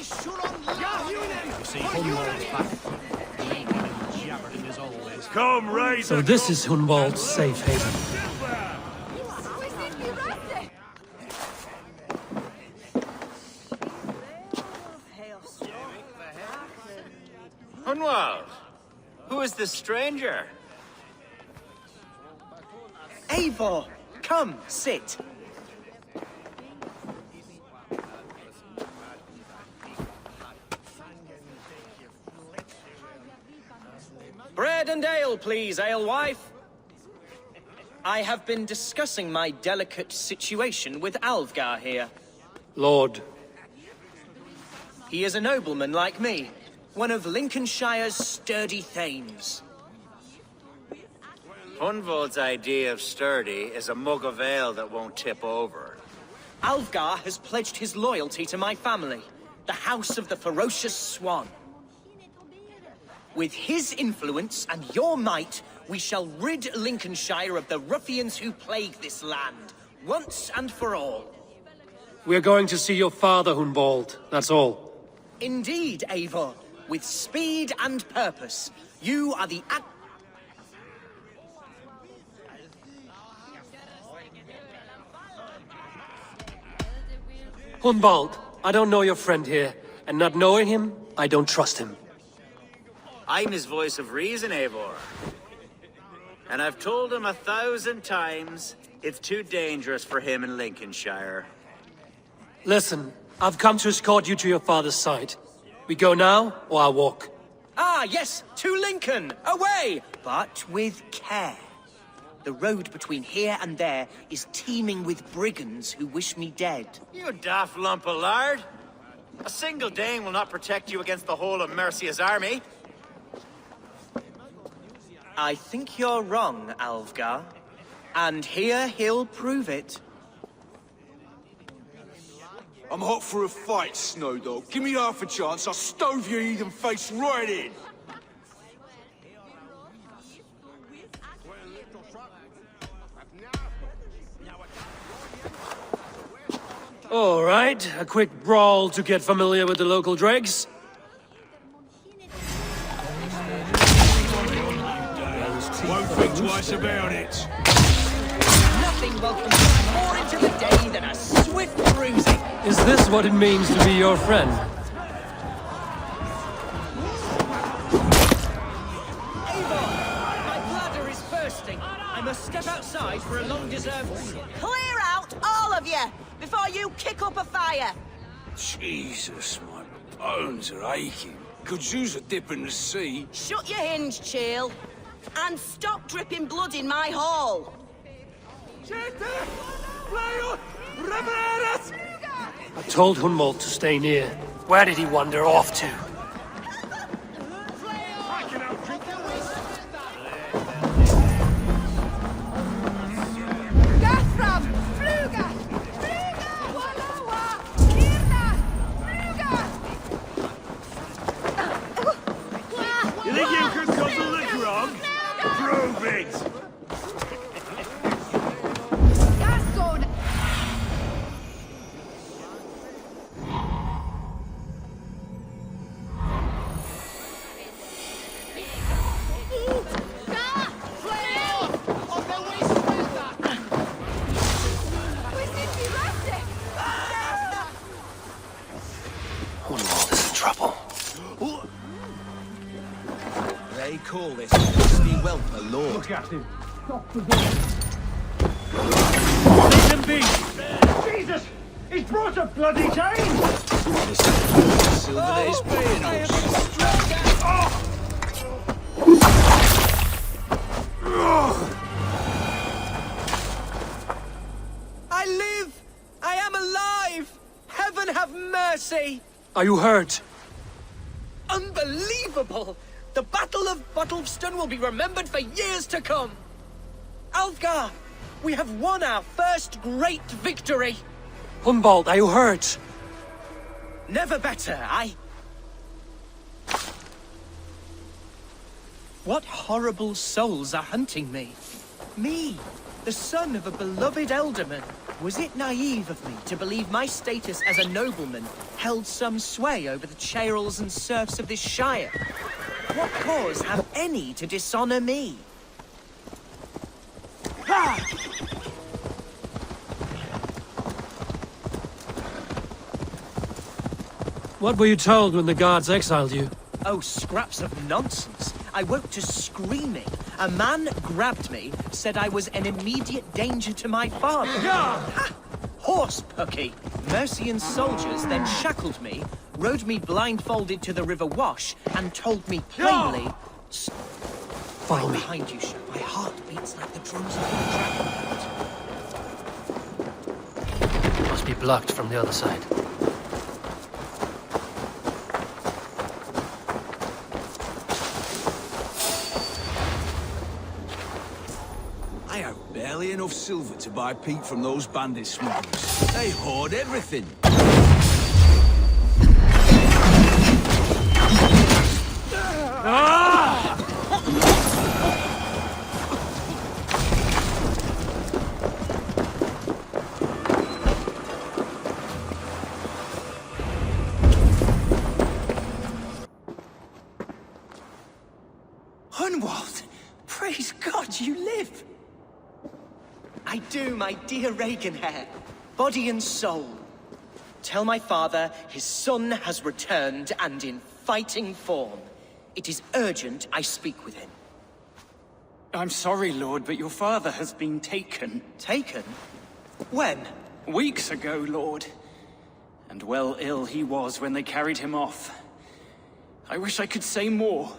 See, Hunwald's back. Blinking and jabbering as always. Come, raise So this is Hunwald's safe haven. Hunwald, who is this stranger? Eivor, come, sit. Bread and ale, please, alewife. I have been discussing my delicate situation with Alvgar here. Lord. He is a nobleman like me, one of Lincolnshire's sturdy thanes. Hunwald's idea of sturdy is a mug of ale that won't tip over. Alvgar has pledged his loyalty to my family, the House of the Ferocious Swan. With his influence and your might, we shall rid Lincolnshire of the ruffians who plague this land, once and for all. We're going to see your father, Hunwald. That's all. Indeed, Eivor. With speed and purpose, you are the Hunwald, I don't know your friend here, and not knowing him, I don't trust him. I'm his voice of reason, Eivor. And I've told him 1,000 times it's too dangerous for him in Lincolnshire. Listen, I've come to escort you to your father's side. We go now, or I walk? Ah, yes, to Lincoln! Away! But with care. The road between here and there is teeming with brigands who wish me dead. You daft lump of lard! A single Dane will not protect you against the whole of Mercia's army. I think you're wrong, Alvgar. And here he'll prove it. I'm hot for a fight, Snowdog. Give me half a chance, I'll stove your heathen face right in. All right, a quick brawl to get familiar with the local dregs. Won't think twice about it. Nothing welcomes you more into the day than a swift bruising. Is this what it means to be your friend? Eivor, my bladder is bursting. I must step outside for a long-deserved... Clear out, all of you, before you kick up a fire. Jesus, my bones are aching. Could use a dip in the sea. Shut your hinge, Chill. And stop dripping blood in my hall. I told Hunwald to stay near. Where did he wander off to? You think you can cut the liquor on? Prove it! Hunwald is in trouble. They call this dusty whelp a lord. Look at him. Let him be! Jesus! He's brought a bloody chain! Silver that is paying I live! I am alive! Heaven have mercy! Are you hurt? Unbelievable! The Battle of Bottleston will be remembered for years to come! Alvgar, we have won our first great victory! Hunwald, are you hurt? Never better, What horrible souls are hunting me? Me, the son of a beloved elderman. Was it naive of me to believe my status as a nobleman held some sway over the churls and serfs of this shire? What cause have any to dishonor me? What were you told when the guards exiled you? Oh, scraps of nonsense. I woke to screaming. A man grabbed me, said I was an immediate danger to my father. Ha! Horse pucky. Mercian soldiers then shackled me, rode me blindfolded to the River Wash, and told me plainly... Follow me. Behind you, sir. My heart beats like the drums of a dragon. Must be blocked from the other side. I have barely enough silver to buy peat from those bandit smugglers. They hoard everything. Hunwald! Praise God you live! I do, my dear Regenhair. Body and soul. Tell my father his son has returned and in fighting form. It is urgent I speak with him. I'm sorry, Lord, but your father has been taken. Taken? When? Weeks ago, Lord. And well ill he was when they carried him off. I wish I could say more.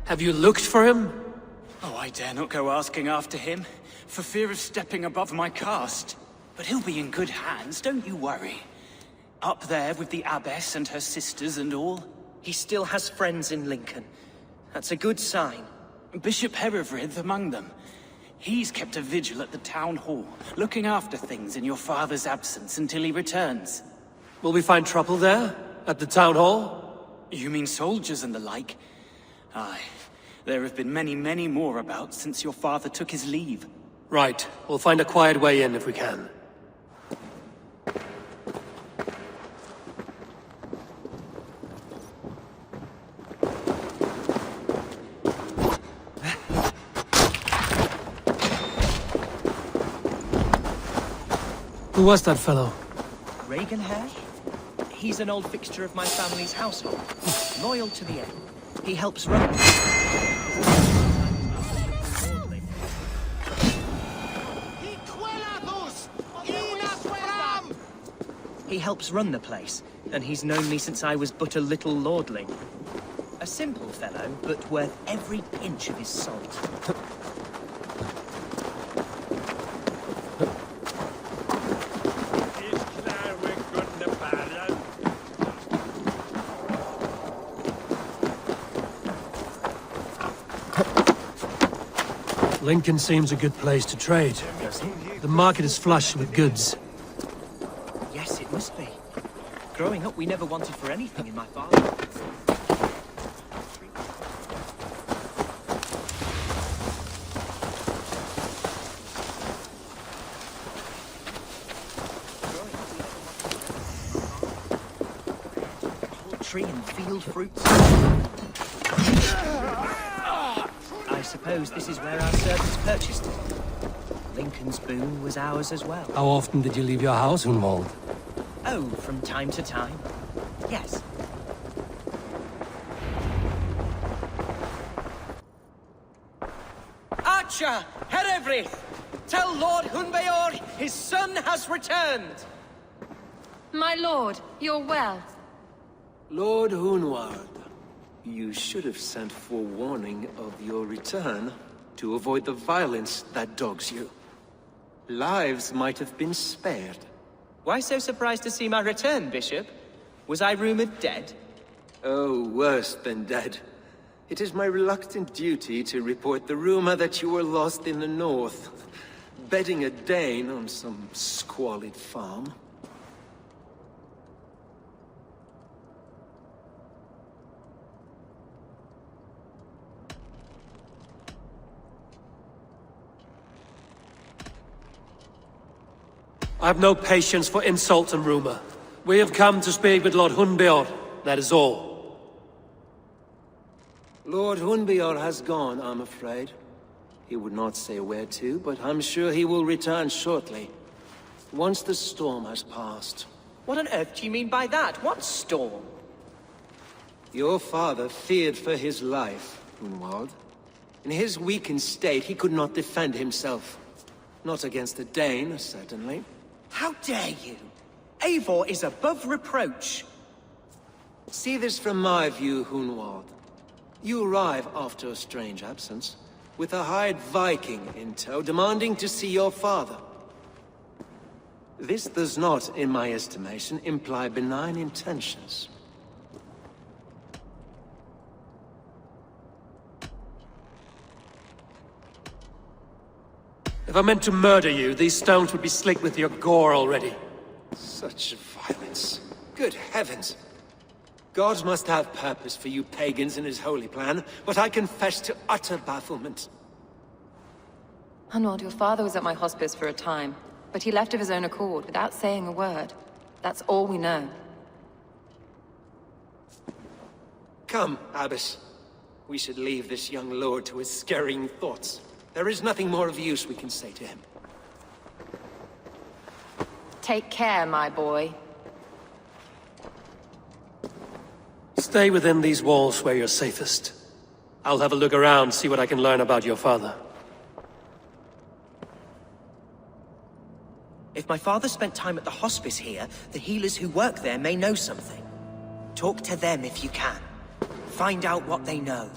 Have you looked for him? Oh, I dare not go asking after him, for fear of stepping above my caste. But he'll be in good hands, don't you worry. Up there with the abbess and her sisters and all. He still has friends in Lincoln. That's a good sign. Bishop Herefrith among them. He's kept a vigil at the town hall, looking after things in your father's absence until he returns. Will we find trouble there? At the town hall? You mean soldiers and the like? Aye. There have been many, many more about since your father took his leave. Right. We'll find a quiet way in if we can. Who was that fellow? Regenhair? He's an old fixture of my family's household. Loyal to the end. He helps run... He helps run the place, and he's known me since I was but a little lordling. A simple fellow, but worth every pinch of his salt. Lincoln seems a good place to trade. The market is flush with goods. Yes, it must be. Growing up, we never wanted for anything in my father. Poultry and field fruits. I suppose this is where our servants purchased it. Lincoln's boon was ours as well. How often did you leave your house, Hunwald? Oh, from time to time. Yes. Archer! Herefrith! Tell Lord Hunbeor his son has returned! My lord, you're well. Lord Hunwald, you should have sent forewarning of your return to avoid the violence that dogs you. Lives might have been spared. Why so surprised to see my return, Bishop? Was I rumored dead? Oh, worse than dead. It is my reluctant duty to report the rumor that you were lost in the north, bedding a Dane on some squalid farm. I have no patience for insult and rumor. We have come to speak with Lord Hunbeor, that is all. Lord Hunbeor has gone, I'm afraid. He would not say where to, but I'm sure he will return shortly. Once the storm has passed. What on earth do you mean by that? What storm? Your father feared for his life, Hunwald. In his weakened state, he could not defend himself. Not against a Dane, certainly. How dare you? Eivor is above reproach. See this from my view, Hunwald. You arrive after a strange absence, with a hired Viking in tow, demanding to see your father. This does not, in my estimation, imply benign intentions. If I meant to murder you, these stones would be slick with your gore already. Such violence. Good heavens! God must have purpose for you pagans in his holy plan, but I confess to utter bafflement. Hunwald, your father was at my hospice for a time, but he left of his own accord, without saying a word. That's all we know. Come, Abbess. We should leave this young lord to his scurrying thoughts. There is nothing more of use we can say to him. Take care, my boy. Stay within these walls where you're safest. I'll have a look around, see what I can learn about your father. If my father spent time at the hospice here, the healers who work there may know something. Talk to them if you can. Find out what they know.